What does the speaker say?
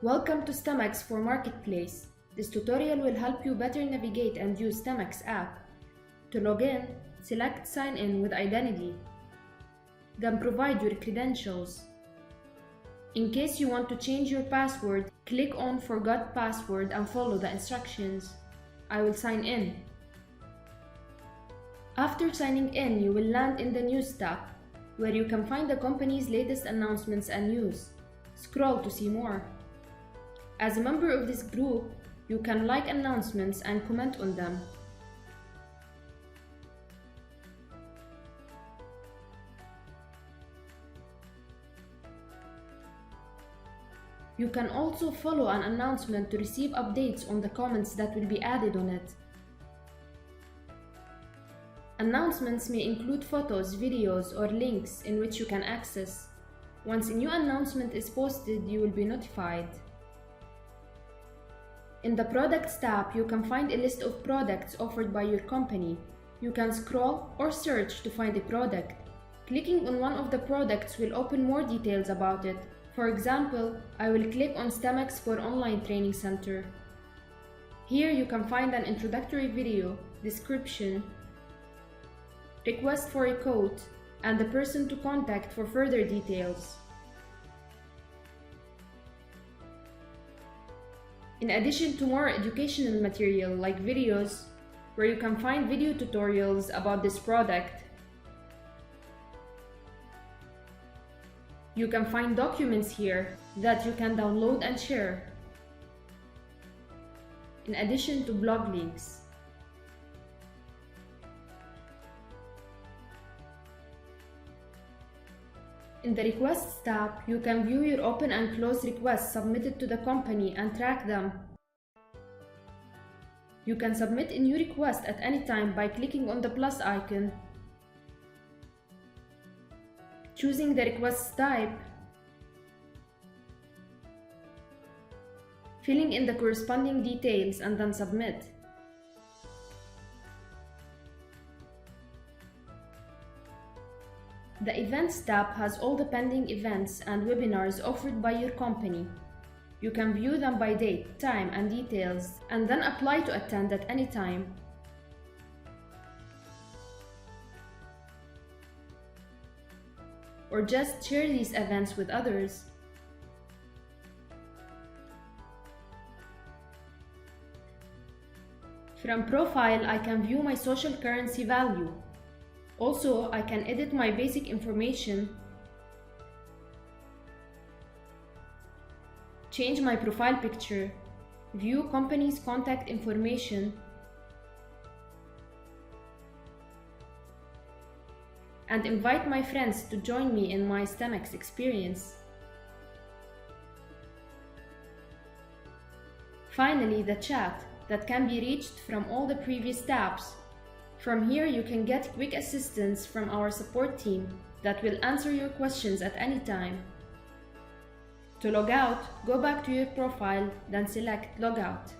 Welcome to StemeXe for Marketplace. This tutorial will help you better navigate and use StemeXe app. To log in, select Sign in with identity. Then provide your credentials. In case you want to change your password, click on Forgot Password and follow the instructions. I will sign in. After signing in, you will land in the News tab, where you can find the company's latest announcements and news. Scroll to see more. As a member of this group, you can like announcements and comment on them. You can also follow an announcement to receive updates on the comments that will be added on it. Announcements may include photos, videos, or links in which you can access. Once a new announcement is posted, you will be notified. In the Products tab, you can find a list of products offered by your company. You can scroll or search to find a product. Clicking on one of the products will open more details about it. For example, I will click on StemeXe for Online Training Center. Here you can find an introductory video, description, request for a quote, and the person to contact for further details. In addition to more educational material like videos, where you can find video tutorials about this product, you can find documents here that you can download and share, in addition to blog links. In the Requests tab, you can view your open and closed requests submitted to the company and track them. You can submit a new request at any time by clicking on the plus icon, choosing the request type, filling in the corresponding details, and then submit. The Events tab has all the pending events and webinars offered by your company. You can view them by date, time, and details, and then apply to attend at any time. Or just share these events with others. From Profile, I can view my social currency value. Also, I can edit my basic information, change my profile picture, view company's contact information, and invite my friends to join me in my StemeXe experience. Finally, the chat that can be reached from all the previous tabs. From here, you can get quick assistance from our support team that will answer your questions at any time. To log out, go back to your profile, then select Log Out.